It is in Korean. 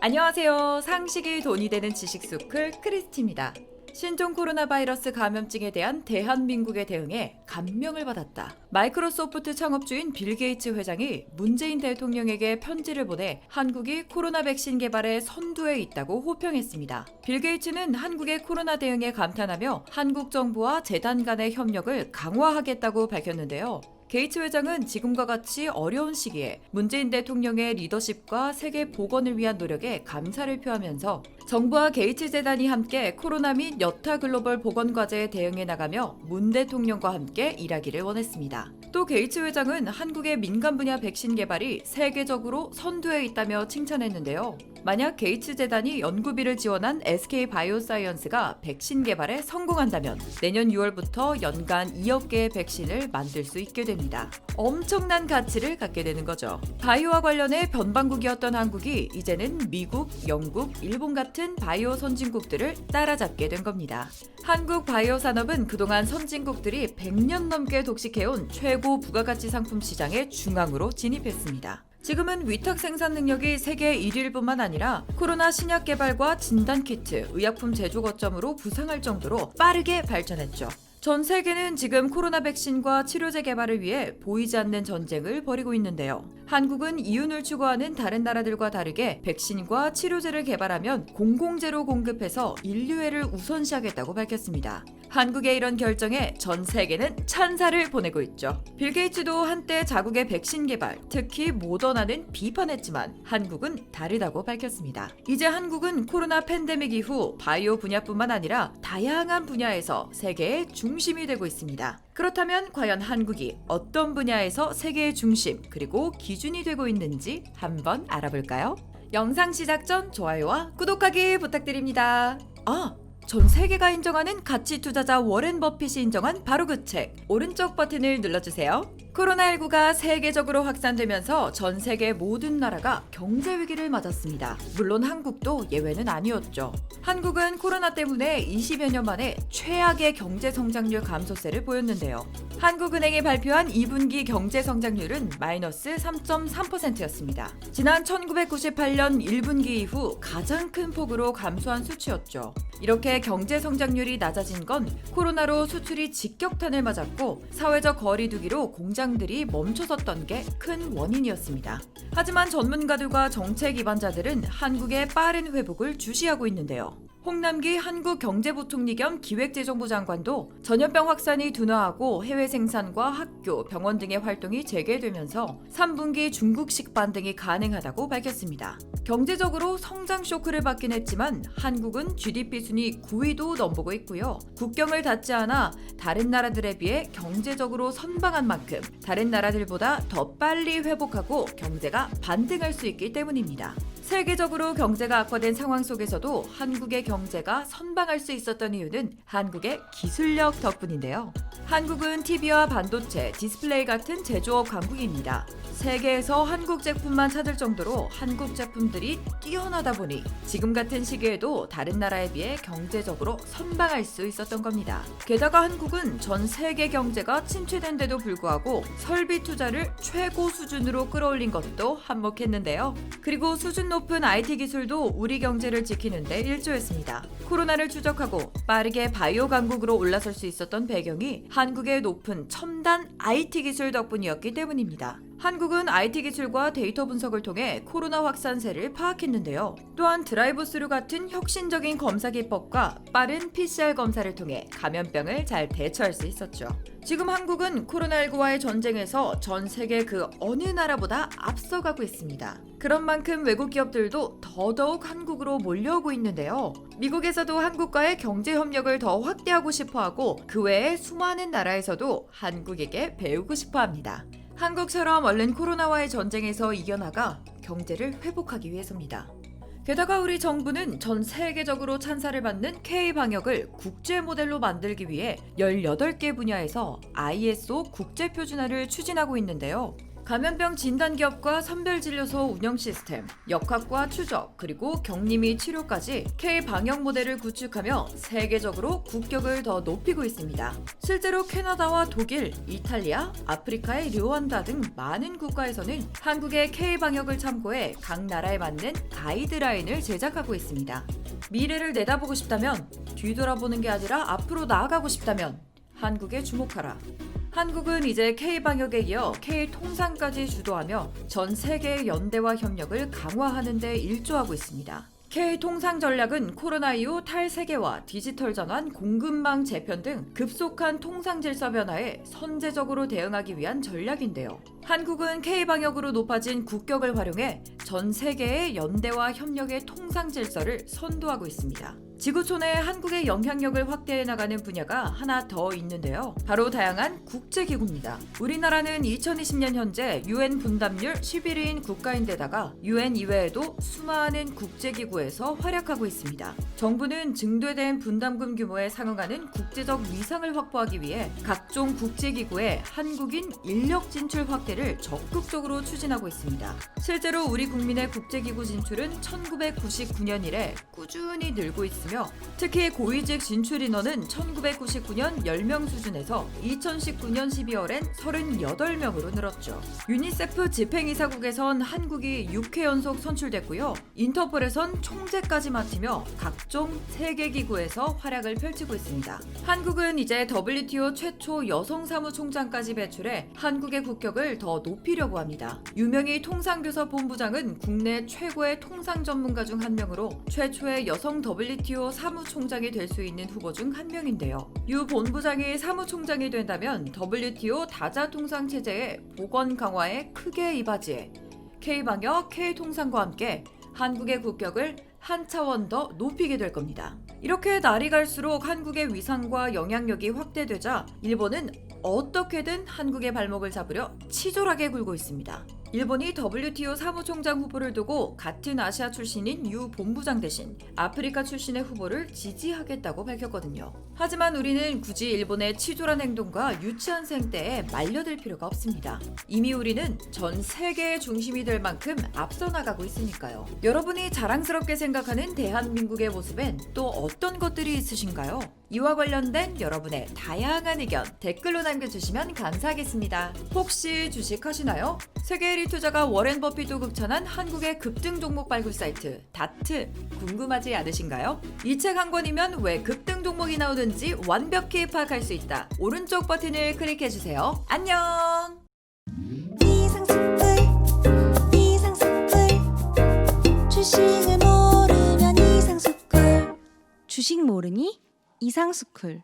안녕하세요. 상식이 돈이 되는 지식스쿨 크리스티입니다. 신종 코로나 바이러스 감염증에 대한 대한민국의 대응에 감명을 받았다. 마이크로소프트 창업주인 빌 게이츠 회장이 문재인 대통령에게 편지를 보내 한국이 코로나 백신 개발에 선두에 있다고 호평했습니다. 빌 게이츠는 한국의 코로나 대응에 감탄하며 한국 정부와 재단 간의 협력을 강화하겠다고 밝혔는데요. 게이츠 회장은 지금과 같이 어려운 시기에 문재인 대통령의 리더십과 세계 보건을 위한 노력에 감사를 표하면서 정부와 게이츠 재단이 함께 코로나 및 여타 글로벌 보건 과제에 대응해 나가며 문 대통령과 함께 일하기를 원했습니다. 또 게이츠 회장은 한국의 민간 분야 백신 개발이 세계적으로 선두에 있다며 칭찬했는데요. 만약 게이츠 재단이 연구비를 지원한 SK 바이오사이언스가 백신 개발에 성공한다면 내년 6월부터 연간 2억 개의 백신을 만들 수 있게 됩니다. 엄청난 가치를 갖게 되는 거죠. 바이오와 관련해 변방국이었던 한국이 이제는 미국, 영국, 일본 같은 바이오 선진국들을 따라잡게 된 겁니다. 한국 바이오 산업은 그동안 선진국들이 100년 넘게 독식해온 최고 부가가치 상품 시장의 중앙으로 진입했습니다. 지금은 위탁 생산 능력이 세계 1위일 뿐만 아니라 코로나 신약 개발과 진단키트, 의약품 제조 거점으로 부상할 정도로 빠르게 발전했죠. 전 세계는 지금 코로나 백신과 치료제 개발을 위해 보이지 않는 전쟁을 벌이고 있는데요. 한국은 이윤을 추구하는 다른 나라들과 다르게 백신과 치료제를 개발하면 공공재로 공급해서 인류애를 우선시하겠다고 밝혔습니다. 한국의 이런 결정에 전 세계는 찬사를 보내고 있죠. 빌 게이츠도 한때 자국의 백신 개발, 특히 모더나는 비판했지만 한국은 다르다고 밝혔습니다. 이제 한국은 코로나 팬데믹 이후 바이오 분야뿐만 아니라 다양한 분야에서 세계의 중심이 되고 있습니다. 그렇다면 과연 한국이 어떤 분야에서 세계의 중심 그리고 기준이 되고 있는지 한번 알아볼까요? 영상 시작 전 좋아요와 구독하기 부탁드립니다. 전 세계가 인정하는 가치 투자자 워렌 버핏이 인정한 바로 그 책, 오른쪽 버튼을 눌러주세요. 코로나19가 세계적으로 확산되면서 전 세계 모든 나라가 경제 위기를 맞았습니다. 물론 한국도 예외는 아니었죠. 한국은 코로나 때문에 20여 년 만에 최악의 경제 성장률 감소세를 보였는데요. 한국은행이 발표한 2분기 경제 성장률은 마이너스 3.3%였습니다. 지난 1998년 1분기 이후 가장 큰 폭으로 감소한 수치였죠. 이렇게 경제 성장률이 낮아진 건 코로나로 수출이 직격탄을 맞았고 사회적 거리두기로 공장들이 멈춰섰던 게 큰 원인이었습니다. 하지만 전문가들과 정책 기반자들은 한국의 빠른 회복을 주시하고 있는데요. 홍남기 한국경제부총리 겸 기획재정부 장관도 전염병 확산이 둔화하고 해외 생산과 학교, 병원 등의 활동이 재개되면서 3분기 중국식 반등이 가능하다고 밝혔습니다. 경제적으로 성장 쇼크를 받긴 했지만 한국은 GDP 순위 9위도 넘보고 있고요. 국경을 닫지 않아 다른 나라들에 비해 경제적으로 선방한 만큼 다른 나라들보다 더 빨리 회복하고 경제가 반등할 수 있기 때문입니다. 세계적으로 경제가 악화된 상황 속에서도 한국의 경제가 선방할 수 있었던 이유는 한국의 기술력 덕분인데요. 한국은 TV와 반도체, 디스플레이 같은 제조업 강국입니다. 세계에서 한국 제품만 찾을 정도로 한국 제품들이 뛰어나다 보니 지금 같은 시기에도 다른 나라에 비해 경제적으로 선방할 수 있었던 겁니다. 게다가 한국은 전 세계 경제가 침체된데도 불구하고 설비 투자를 최고 수준으로 끌어올린 것도 한몫했는데요. 그리고 수준 높은 IT 기술도 우리 경제를 지키는데 일조했습니다. 코로나를 추적하고 빠르게 바이오 강국으로 올라설 수 있었던 배경이 한국의 높은 첨단 IT 기술 덕분이었기 때문입니다. 한국은 IT 기술과 데이터 분석을 통해 코로나 확산세를 파악했는데요. 또한 드라이브스루 같은 혁신적인 검사 기법과 빠른 PCR 검사를 통해 감염병을 잘 대처할 수 있었죠. 지금 한국은 코로나19와의 전쟁에서 전 세계 그 어느 나라보다 앞서가고 있습니다. 그런 만큼 외국 기업들도 더더욱 한국으로 몰려오고 있는데요. 미국에서도 한국과의 경제 협력을 더 확대하고 싶어하고 그 외의 수많은 나라에서도 한국에게 배우고 싶어합니다. 한국처럼 얼른 코로나와의 전쟁에서 이겨나가 경제를 회복하기 위해서입니다. 게다가 우리 정부는 전 세계적으로 찬사를 받는 K-방역을 국제 모델로 만들기 위해 18개 분야에서 ISO 국제표준화를 추진하고 있는데요. 감염병 진단기업과 선별진료소 운영 시스템, 역학과 추적, 그리고 격리 및 치료까지 K-방역 모델을 구축하며 세계적으로 국격을 더 높이고 있습니다. 실제로 캐나다와 독일, 이탈리아, 아프리카의 르완다 등 많은 국가에서는 한국의 K-방역을 참고해 각 나라에 맞는 가이드라인을 제작하고 있습니다. 미래를 내다보고 싶다면, 뒤돌아보는 게 아니라 앞으로 나아가고 싶다면 한국에 주목하라. 한국은 이제 K-방역에 이어 K-통상까지 주도하며 전 세계의 연대와 협력을 강화하는 데 일조하고 있습니다. K-통상 전략은 코로나 이후 탈세계화, 디지털 전환, 공급망 재편 등 급속한 통상 질서 변화에 선제적으로 대응하기 위한 전략인데요. 한국은 K-방역으로 높아진 국격을 활용해 전 세계의 연대와 협력의 통상 질서를 선도하고 있습니다. 지구촌에 한국의 영향력을 확대해 나가는 분야가 하나 더 있는데요. 바로 다양한 국제기구입니다. 우리나라는 2020년 현재 UN 분담률 11위인 국가인데다가 UN 이외에도 수많은 국제기구에서 활약하고 있습니다. 정부는 증대된 분담금 규모에 상응하는 국제적 위상을 확보하기 위해 각종 국제기구에 한국인 인력 진출 확대를 적극적으로 추진하고 있습니다. 실제로 우리 국민의 국제기구 진출은 1999년 이래 꾸준히 늘고 있습니다. 특히 고위직 진출 인원은 1999년 10명 수준에서 2019년 12월엔 38명으로 늘었죠. 유니세프 집행이사국에선 한국이 6회 연속 선출됐고요. 인터폴에선 총재까지 맡으며 각종 세계기구에서 활약을 펼치고 있습니다. 한국은 이제 WTO 최초 여성 사무총장까지 배출해 한국의 국격을 더 높이려고 합니다. 유명희 통상교섭 본부장은 국내 최고의 통상 전문가 중 한 명으로 최초의 여성 WTO 사무총장이 될 수 있는 후보 중 한 명인데요. 유 본부장이 사무총장이 된다면 WTO 다자통상 체제의 보건 강화에 크게 이바지해 K-방역, K-통상과 함께 한국의 국격을 한 차원 더 높이게 될 겁니다. 이렇게 날이 갈수록 한국의 위상과 영향력이 확대되자 일본은 어떻게든 한국의 발목을 잡으려 치졸하게 굴고 있습니다. 일본이 WTO 사무총장 후보를 두고 같은 아시아 출신인 유 본부장 대신 아프리카 출신의 후보를 지지하겠다고 밝혔거든요. 하지만 우리는 굳이 일본의 치졸한 행동과 유치한 생떼에 말려들 필요가 없습니다. 이미 우리는 전 세계의 중심이 될 만큼 앞서 나가고 있으니까요. 여러분이 자랑스럽게 생각하는 대한민국의 모습엔 또 어떤 것들이 있으신가요? 이와 관련된 여러분의 다양한 의견 댓글로 남겨주시면 감사하겠습니다. 혹시 주식하시나요? 세계 1위 투자가 워렌 버핏도 극찬한 한국의 급등 종목 발굴 사이트 다트 궁금하지 않으신가요? 이 책 한 권이면 왜 급등 종목이 나오는지 완벽히 파악할 수 있다. 오른쪽 버튼을 클릭해주세요. 안녕! 이상스쿨 주식을 모르면 이상스쿨 주식 모르니 이상스쿨